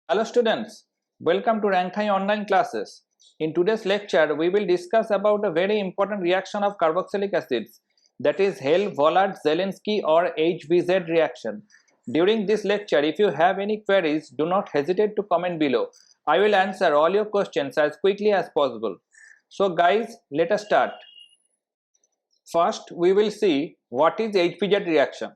Hello students, welcome to Rankai online classes. In today's lecture, we will discuss about a very important reaction of carboxylic acids, that is Hell-Vollard-Zelinsky or HVZ reaction. During this lecture, if you have any queries, do not hesitate to comment below. I will answer all your questions as quickly as possible. So guys, let us start. First, we will see what is HVZ reaction.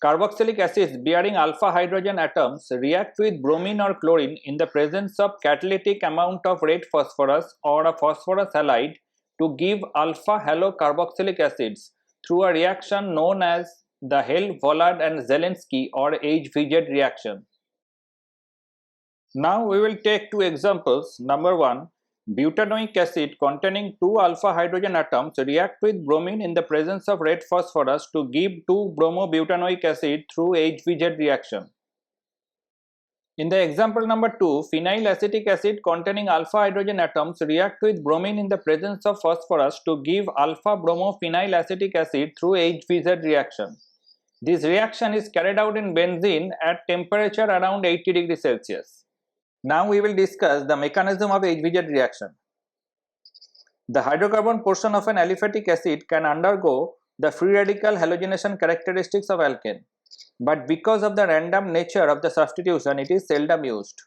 Carboxylic acids bearing alpha hydrogen atoms react with bromine or chlorine in the presence of catalytic amount of red phosphorus or a phosphorus halide to give alpha halocarboxylic acids through a reaction known as the Hell-Vollard and Zelinsky or HVZ reaction. Now we will take two examples. Number 1, butanoic acid containing two alpha hydrogen atoms react with bromine in the presence of red phosphorus to give 2-bromobutanoic acid through HVZ reaction. In the example number 2, phenyl acetic acid containing alpha hydrogen atoms react with bromine in the presence of phosphorus to give alpha bromophenyl acetic acid through HVZ reaction. This reaction is carried out in benzene at temperature around 80 degrees Celsius. Now we will discuss the mechanism of HVZ reaction. The hydrocarbon portion of an aliphatic acid can undergo the free radical halogenation characteristics of alkane, but because of the random nature of the substitution, it is seldom used.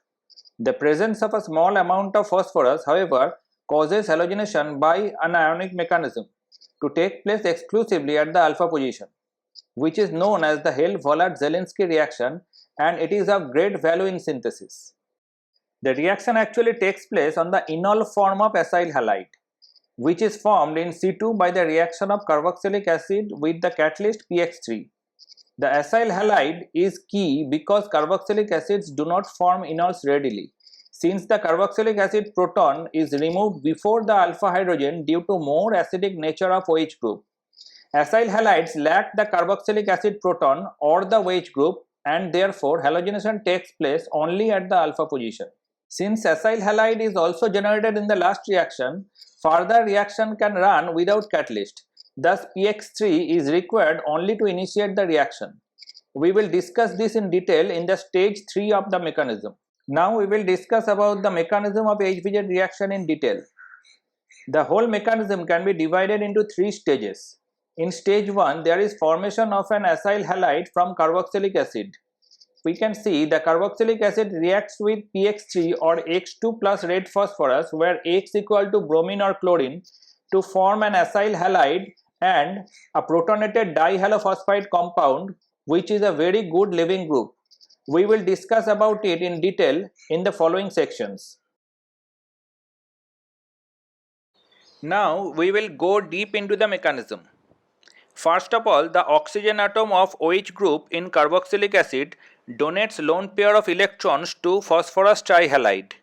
The presence of a small amount of phosphorus, however, causes halogenation by an ionic mechanism to take place exclusively at the alpha position, which is known as the Hell-Vollard-Zelinsky reaction, and it is of great value in synthesis. The reaction actually takes place on the enol form of acyl halide, which is formed in situ by the reaction of carboxylic acid with the catalyst PX3. The acyl halide is key because carboxylic acids do not form enols readily, since the carboxylic acid proton is removed before the alpha hydrogen due to more acidic nature of OH group. Acyl halides lack the carboxylic acid proton or the OH group, and therefore halogenation takes place only at the alpha position. Since acyl halide is also generated in the last reaction, further reaction can run without catalyst. Thus, PX3 is required only to initiate the reaction. We will discuss this in detail in the stage 3 of the mechanism. Now we will discuss about the mechanism of HVZ reaction in detail. The whole mechanism can be divided into 3 stages. In stage 1, there is formation of an acyl halide from carboxylic acid. We can see the carboxylic acid reacts with PX3 or X2 plus red phosphorus, where X equal to bromine or chlorine, to form an acyl halide and a protonated dihalophosphide compound, which is a very good leaving group. We will discuss about it in detail in the following sections. Now we will go deep into the mechanism. First of all, the oxygen atom of OH group in carboxylic acid donates lone pair of electrons to phosphorus trihalide.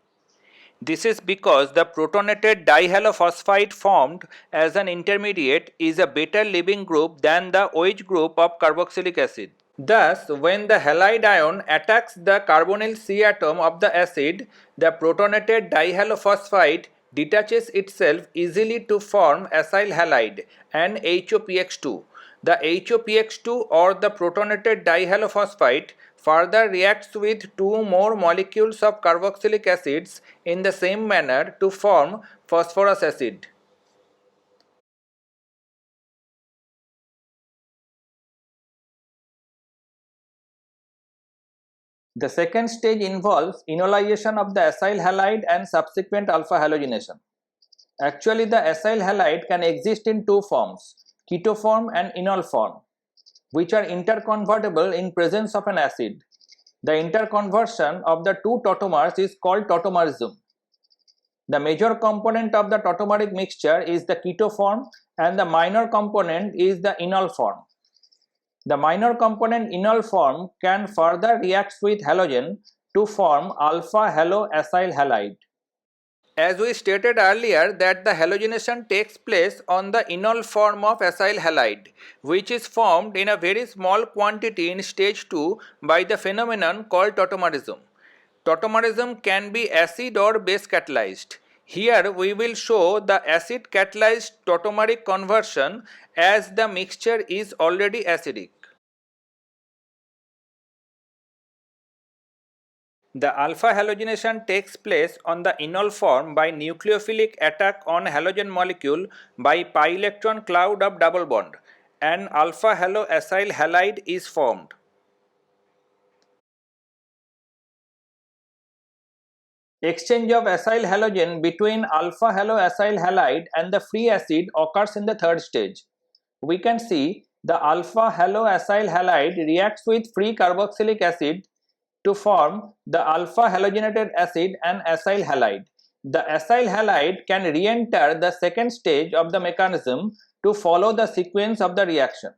This is because the protonated dihalophosphide formed as an intermediate is a better leaving group than the OH group of carboxylic acid. Thus, when the halide ion attacks the carbonyl C atom of the acid, the protonated dihalophosphide detaches itself easily to form acyl halide and HOPX2. The HOPX2 or the protonated dihalophosphide further reacts with two more molecules of carboxylic acids in the same manner to form phosphorus acid. The second stage involves enolization of the acyl halide and subsequent alpha halogenation. Actually, the acyl halide can exist in two forms, keto form and enol form, which are interconvertible in presence of an acid. The interconversion of the two tautomers is called tautomerism. The major component of the tautomeric mixture is the keto form and the minor component is the enol form. The minor component enol form can further react with halogen to form alpha haloacyl halide. As we stated earlier that the halogenation takes place on the enol form of acyl halide, which is formed in a very small quantity in stage 2 by the phenomenon called tautomerism. Tautomerism can be acid or base catalyzed. Here we will show the acid catalyzed tautomeric conversion as the mixture is already acidic. The alpha halogenation takes place on the enol form by nucleophilic attack on halogen molecule by pi electron cloud of double bond, and alpha haloacyl halide is formed. Exchange of acyl halogen between alpha haloacyl halide and the free acid occurs in the third stage. We can see the alpha haloacyl halide reacts with free carboxylic acid to form the alpha halogenated acid and acyl halide. The acyl halide can re-enter the second stage of the mechanism to follow the sequence of the reaction.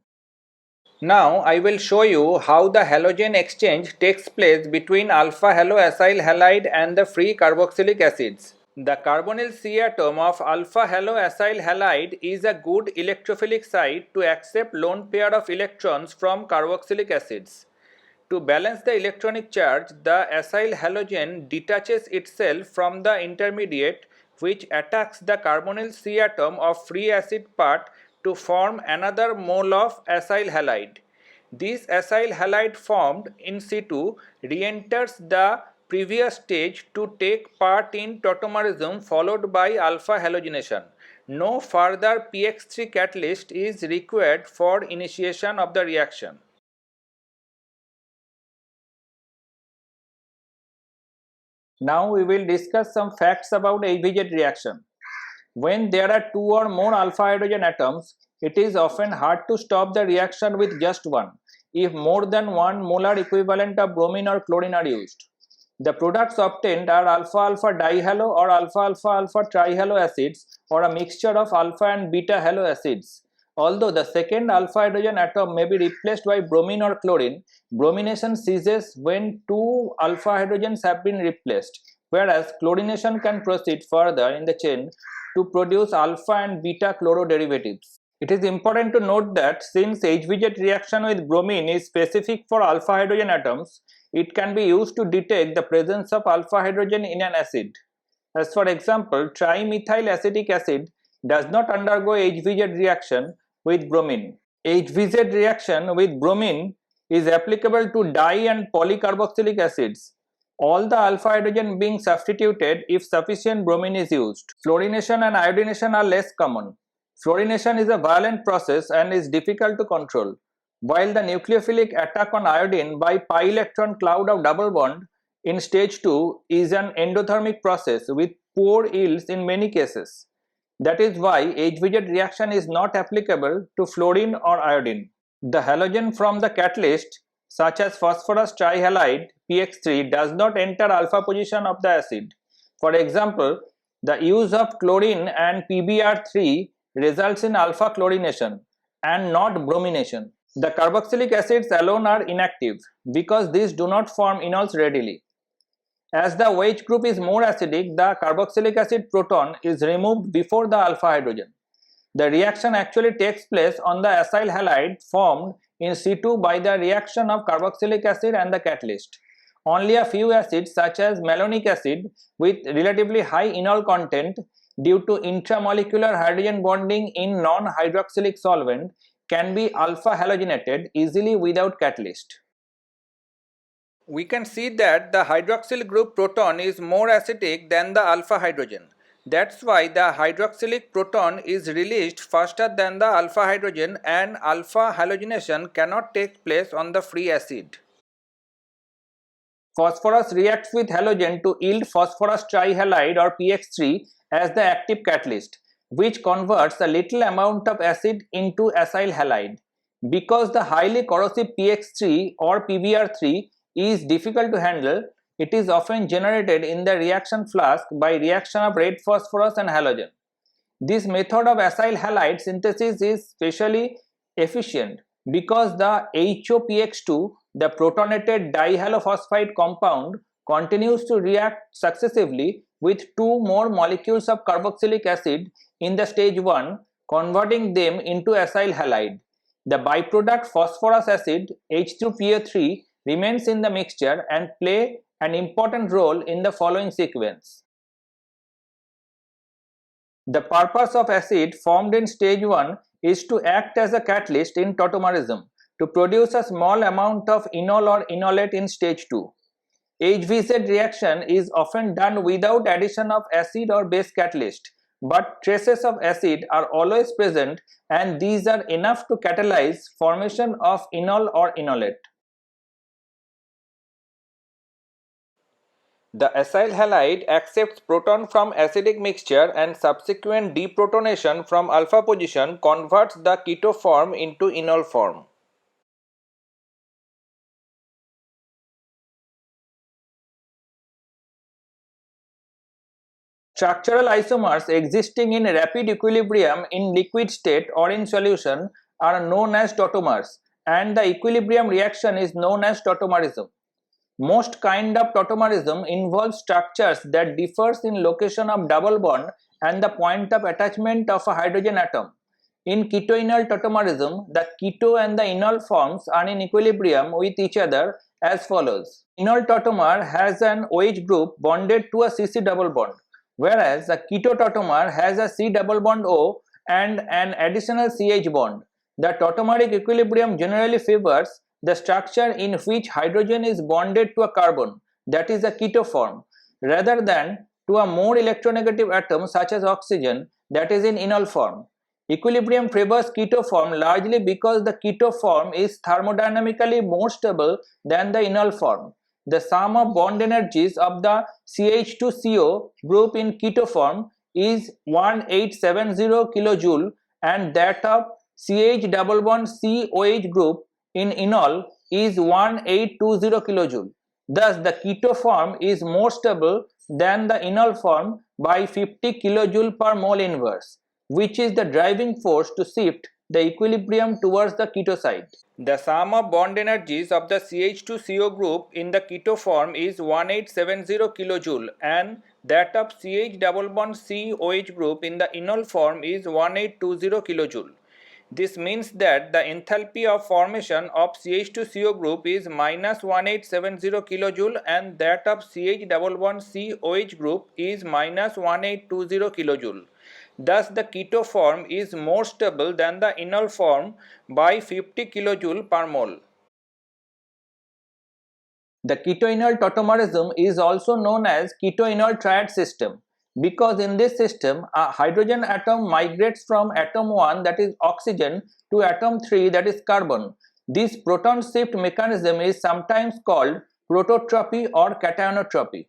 Now I will show you how the halogen exchange takes place between alpha haloacyl halide and the free carboxylic acids. The carbonyl C atom of alpha haloacyl halide is a good electrophilic site to accept lone pair of electrons from carboxylic acids. To balance the electronic charge, the acyl halogen detaches itself from the intermediate, which attacks the carbonyl C atom of free acid part to form another mole of acyl halide. This acyl halide formed in situ re-enters the previous stage to take part in tautomerism followed by alpha halogenation. No further PX3 catalyst is required for initiation of the reaction. Now we will discuss some facts about HVZ reaction. When there are two or more alpha hydrogen atoms, it is often hard to stop the reaction with just one, if more than one molar equivalent of bromine or chlorine are used. The products obtained are alpha-alpha dihalo or alpha-alpha-alpha trihalo acids, or a mixture of alpha and beta halo acids. Although the second alpha hydrogen atom may be replaced by bromine or chlorine, bromination ceases when two alpha hydrogens have been replaced, whereas chlorination can proceed further in the chain to produce alpha and beta chloro derivatives. It is important to note that since HVZ reaction with bromine is specific for alpha hydrogen atoms, it can be used to detect the presence of alpha hydrogen in an acid. As for example, trimethyl acetic acid does not undergo HVZ reaction with bromine. HVZ reaction with bromine is applicable to di and polycarboxylic acids, all the alpha hydrogen being substituted if sufficient bromine is used. Fluorination and iodination are less common. Fluorination is a violent process and is difficult to control, while the nucleophilic attack on iodine by pi electron cloud of double bond in stage 2 is an endothermic process with poor yields in many cases. That is why HVZ reaction is not applicable to fluorine or iodine. The halogen from the catalyst, such as phosphorus trihalide PX3, does not enter alpha position of the acid. For example, the use of chlorine and PBr3 results in alpha chlorination and not bromination. The carboxylic acids alone are inactive because these do not form enols readily. As the OH group is more acidic, the carboxylic acid proton is removed before the alpha hydrogen. The reaction actually takes place on the acyl halide formed in situ by the reaction of carboxylic acid and the catalyst. Only a few acids such as malonic acid with relatively high enol content due to intramolecular hydrogen bonding in non-hydroxylic solvent can be alpha halogenated easily without catalyst. We can see that the hydroxyl group proton is more acidic than the alpha hydrogen. That's why the hydroxylic proton is released faster than the alpha hydrogen, and alpha halogenation cannot take place on the free acid. Phosphorus reacts with halogen to yield phosphorus trihalide or PX3 as the active catalyst, which converts a little amount of acid into acyl halide. Because the highly corrosive PX3 or PBr3 is difficult to handle, it is often generated in the reaction flask by reaction of red phosphorus and halogen. This method of acyl halide synthesis is especially efficient because the HOPX2, the protonated dihalophosphide compound, continues to react successively with two more molecules of carboxylic acid in the stage 1, converting them into acyl halide. The byproduct phosphorus acid H2PO3 remains in the mixture and play an important role in the following sequence. The purpose of acid formed in stage 1 is to act as a catalyst in tautomerism to produce a small amount of enol or enolate in stage 2. HVZ reaction is often done without addition of acid or base catalyst, but traces of acid are always present and these are enough to catalyze formation of enol or enolate. The acyl halide accepts proton from acidic mixture and subsequent deprotonation from alpha position converts the keto form into enol form. Structural isomers existing in rapid equilibrium in liquid state or in solution are known as tautomers, and the equilibrium reaction is known as tautomerism. Most kind of tautomerism involves structures that differs in location of double bond and the point of attachment of a hydrogen atom. In ketoenol tautomerism, the keto and the enol forms are in equilibrium with each other as follows. Enol tautomer has an OH group bonded to a CC double bond, whereas the keto tautomer has a C double bond O and an additional CH bond. The tautomeric equilibrium generally favors the structure in which hydrogen is bonded to a carbon, that is a keto form, rather than to a more electronegative atom such as oxygen, that is in enol form. Equilibrium favors keto form largely because the keto form is thermodynamically more stable than the enol form. The sum of bond energies of the CH2CO group in keto form is 1870 kJ and that of CH double bond COH group in enol is 1820 kJ. Thus, the keto form is more stable than the enol form by 50 kJ per mole inverse, which is the driving force to shift the equilibrium towards the keto side. The sum of bond energies of the CH2CO group in the keto form is 1870 kJ and that of CH double bond COH group in the enol form is 1820 kJ. This means that the enthalpy of formation of CH2CO group is minus 1870 kJ and that of CH double bond COH group is minus 1820 kJ. Thus, the keto form is more stable than the enol form by 50 kJ per mole. The ketoenol tautomerism is also known as ketoenol triad system because in this system a hydrogen atom migrates from atom 1, that is oxygen, to atom 3, that is carbon. This proton shift mechanism is sometimes called prototropy or cationotropy.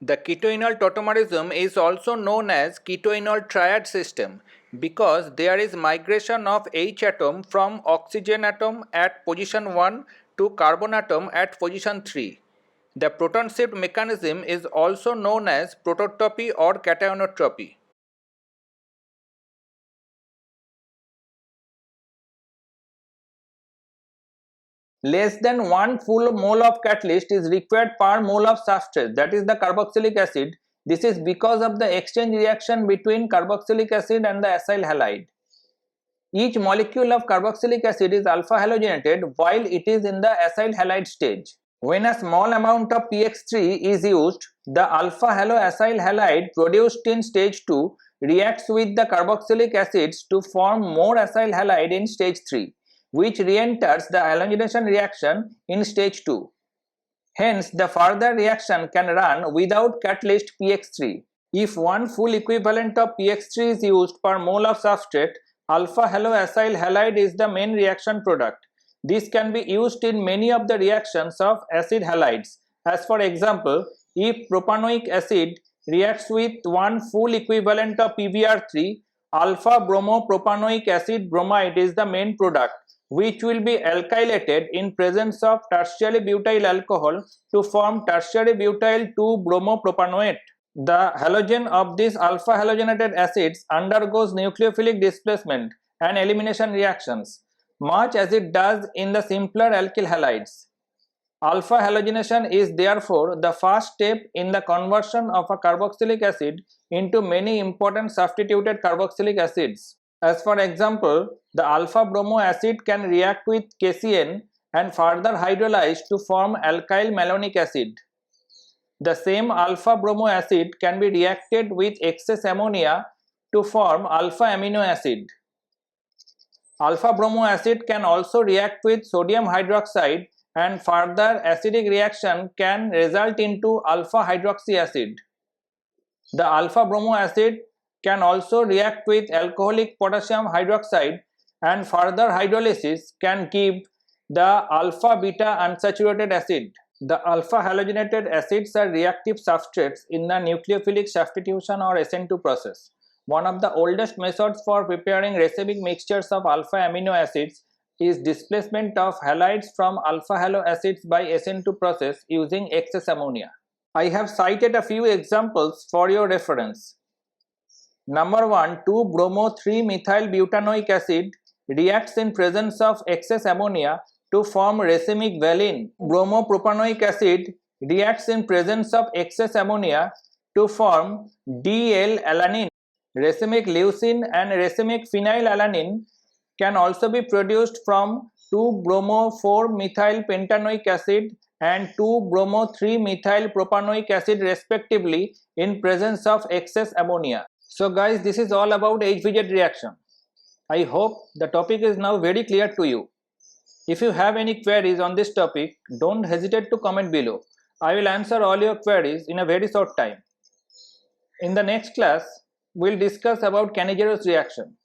The ketoenol tautomerism is also known as ketoenol triad system because there is migration of H atom from oxygen atom at position 1 to carbon atom at position 3. The proton shift mechanism is also known as prototropy or cationotropy. Less than 1 full mole of catalyst is required per mole of substrate, that is the carboxylic acid. This is because of the exchange reaction between carboxylic acid and the acyl halide. Each molecule of carboxylic acid is alpha halogenated while it is in the acyl halide stage. When a small amount of PX3 is used, the alpha haloacyl halide produced in stage 2 reacts with the carboxylic acids to form more acyl halide in stage 3, which re-enters the halogenation reaction in stage 2. Hence, the further reaction can run without catalyst PX3. If one full equivalent of PX3 is used per mole of substrate, alpha haloacyl halide is the main reaction product. This can be used in many of the reactions of acid halides. As for example, if propanoic acid reacts with one full equivalent of PBr3, alpha bromopropanoic acid bromide is the main product, which will be alkylated in presence of tertiary butyl alcohol to form tertiary butyl 2-bromopropanoate. The halogen of these alpha halogenated acids undergoes nucleophilic displacement and elimination reactions, much as it does in the simpler alkyl halides. Alpha halogenation is therefore the first step in the conversion of a carboxylic acid into many important substituted carboxylic acids. As for example, the alpha bromo acid can react with KCN and further hydrolyze to form alkyl malonic acid. The same alpha bromo acid can be reacted with excess ammonia to form alpha amino acid. Alpha bromo acid can also react with sodium hydroxide and further acidic reaction can result into alpha hydroxy acid. The alpha bromo acid can also react with alcoholic potassium hydroxide, and further hydrolysis can give the alpha beta unsaturated acid. The alpha halogenated acids are reactive substrates in the nucleophilic substitution or SN2 process. One of the oldest methods for preparing racemic mixtures of alpha amino acids is displacement of halides from alpha halo acids by SN2 process using excess ammonia. I have cited a few examples for your reference. Number 1, 2-bromo-3-methyl-butanoic acid reacts in presence of excess ammonia to form racemic valine. Bromopropanoic acid reacts in presence of excess ammonia to form DL-alanine. Racemic leucine and racemic phenylalanine can also be produced from 2-bromo-4-methyl-pentanoic acid and 2-bromo-3-methyl-propanoic acid respectively in presence of excess ammonia. So guys, this is all about HVZ reaction. I hope the topic is now very clear to you. If you have any queries on this topic, don't hesitate to comment below. I will answer all your queries in a very short time. In the next class, we'll discuss about Cannizzaro reaction.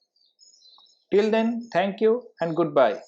Till then, thank you and goodbye.